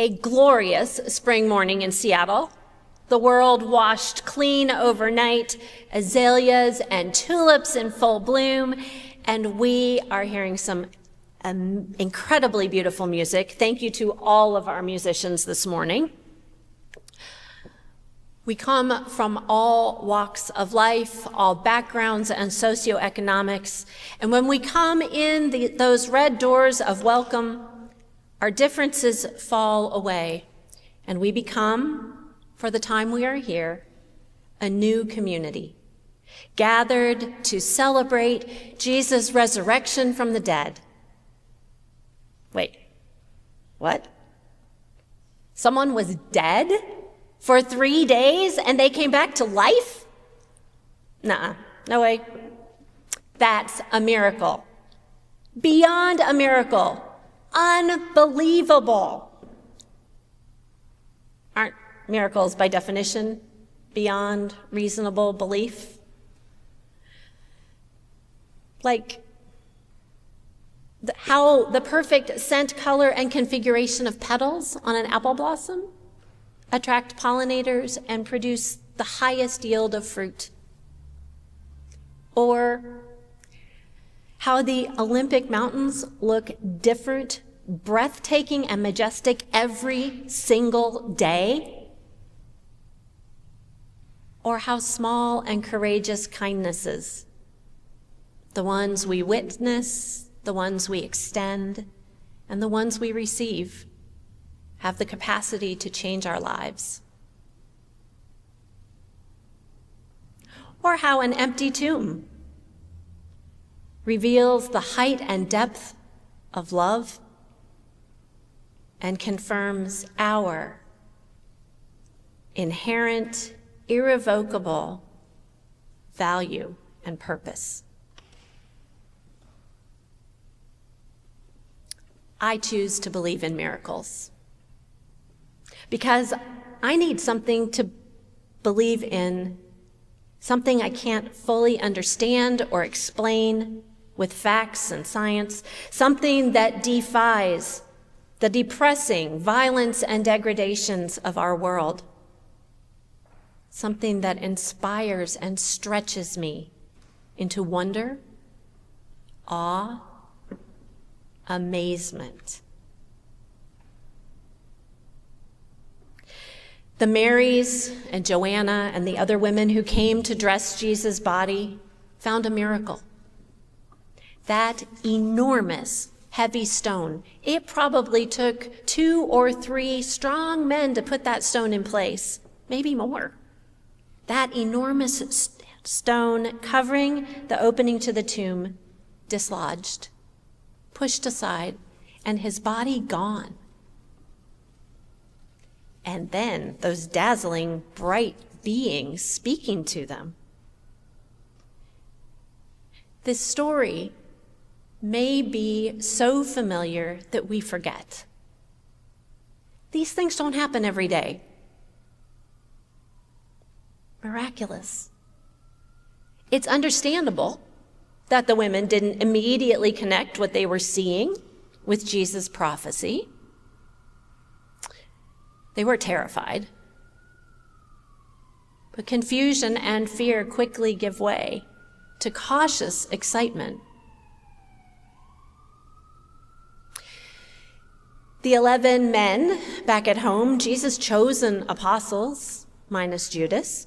a glorious spring morning in Seattle. The world washed clean overnight, azaleas and tulips in full bloom, and we are hearing some incredibly beautiful music. Thank you to all of our musicians this morning. We come from all walks of life, all backgrounds and socioeconomics, and when we come in those red doors of welcome, our differences fall away, and we become, for the time we are here, a new community, gathered to celebrate Jesus' resurrection from the dead. Wait, what? Someone was dead for 3 days and they came back to life? Nuh-uh, no way. That's a miracle. Beyond a miracle. Unbelievable. Aren't miracles by definition beyond reasonable belief? Like how the perfect scent, color, and configuration of petals on an apple blossom attract pollinators and produce the highest yield of fruit. Or how the Olympic mountains look different, breathtaking, and majestic every single day. Or how small and courageous kindnesses, the ones we witness, the ones we extend, and the ones we receive, have the capacity to change our lives. Or how an empty tomb reveals the height and depth of love and confirms our inherent, irrevocable value and purpose. I choose to believe in miracles because I need something to believe in, something I can't fully understand or explain with facts and science, something that defies the depressing violence and degradations of our world, something that inspires and stretches me into wonder, awe, amazement. The Marys and Joanna and the other women who came to dress Jesus' body found a miracle. That enormous, heavy stone, it probably took 2 or 3 strong men to put that stone in place, maybe more. That enormous stone covering the opening to the tomb dislodged, pushed aside, and his body gone. And then those dazzling, bright beings speaking to them. This story may be so familiar that we forget. These things don't happen every day. Miraculous. It's understandable that the women didn't immediately connect what they were seeing with Jesus' prophecy. They were terrified. But confusion and fear quickly give way to cautious excitement. The 11 men back at home, Jesus' chosen apostles, minus Judas,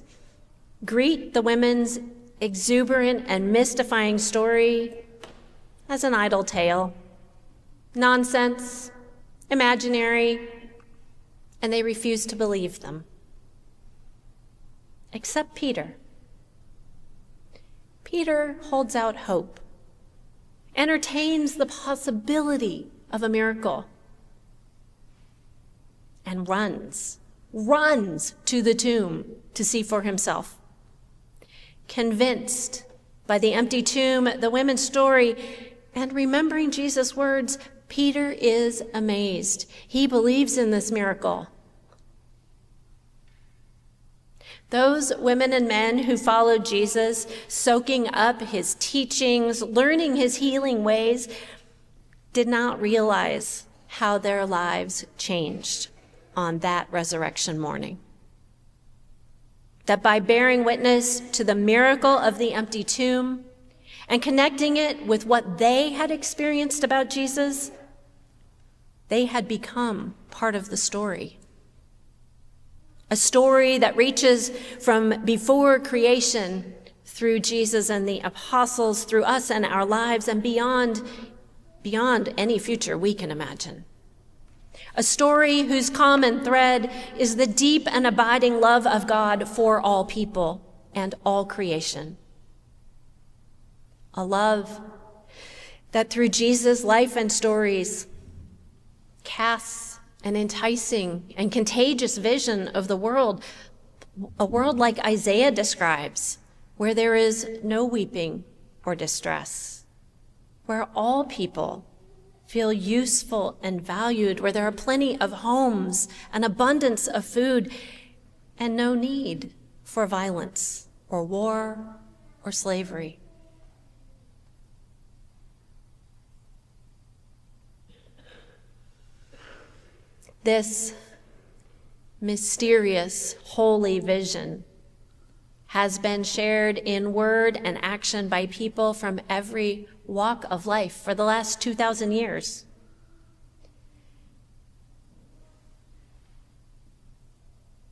greet the women's exuberant and mystifying story as an idle tale, nonsense, imaginary, and they refuse to believe them. Except Peter. Peter holds out hope, entertains the possibility of a miracle, and runs to the tomb to see for himself. Convinced by the empty tomb, the women's story, and remembering Jesus' words, Peter is amazed. He believes in this miracle. Those women and men who followed Jesus, soaking up his teachings, learning his healing ways, did not realize how their lives changed on that resurrection morning. That by bearing witness to the miracle of the empty tomb and connecting it with what they had experienced about Jesus, they had become part of the story. A story that reaches from before creation through Jesus and the apostles, through us and our lives, and beyond any future we can imagine. A story whose common thread is the deep and abiding love of God for all people and all creation. A love that through Jesus' life and stories casts an enticing and contagious vision of the world, a world like Isaiah describes, where there is no weeping or distress, where all people feel useful and valued, where there are plenty of homes, an abundance of food, and no need for violence or war or slavery. This mysterious, holy vision has been shared in word and action by people from every walk of life for the last 2,000 years.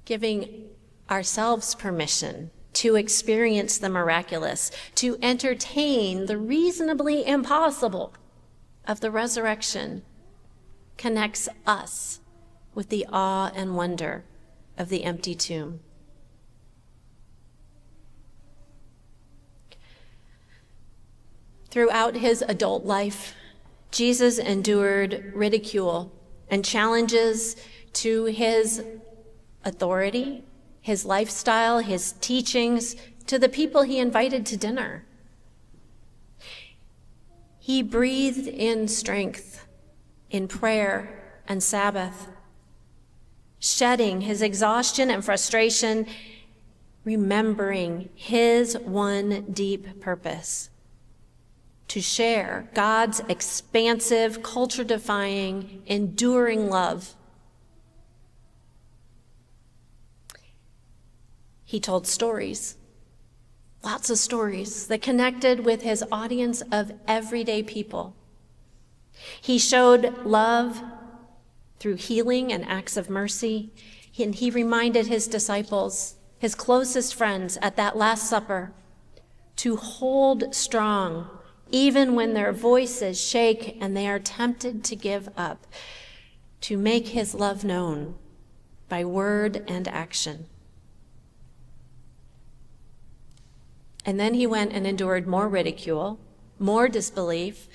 Giving ourselves permission to experience the miraculous, to entertain the reasonably impossible of the resurrection, connects us with the awe and wonder of the empty tomb. Throughout his adult life, Jesus endured ridicule and challenges to his authority, his lifestyle, his teachings, to the people he invited to dinner. He breathed in strength in prayer and Sabbath, shedding his exhaustion and frustration, remembering his one deep purpose: to share God's expansive, culture-defying, enduring love. He told stories, lots of stories, that connected with his audience of everyday people. He showed love through healing and acts of mercy, and he reminded his disciples, his closest friends at that Last Supper, to hold strong even when their voices shake and they are tempted to give up, to make his love known by word and action. And then he went and endured more ridicule, more disbelief,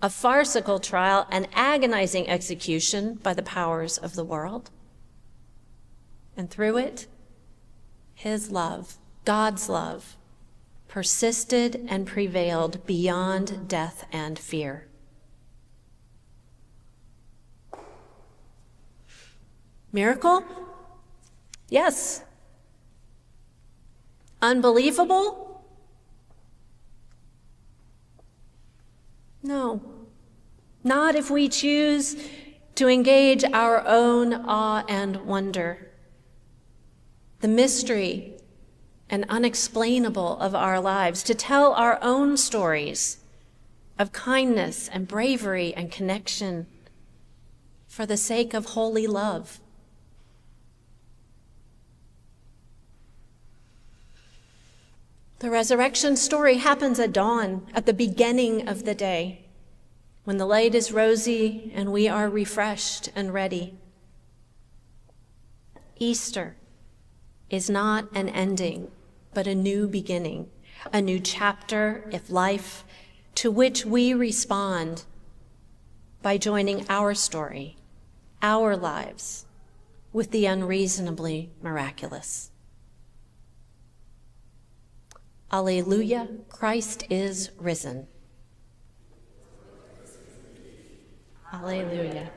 a farcical trial, an agonizing execution by the powers of the world. And through it, his love, God's love, persisted and prevailed beyond death and fear. Miracle? Yes. Unbelievable? No. Not if we choose to engage our own awe and wonder. The mystery and unexplainable of our lives, to tell our own stories of kindness and bravery and connection for the sake of holy love. The resurrection story happens at dawn, at the beginning of the day, when the light is rosy and we are refreshed and ready. Easter is not an ending, but a new beginning, a new chapter of life to which we respond by joining our story, our lives, with the unreasonably miraculous. Alleluia, Christ is risen. Alleluia.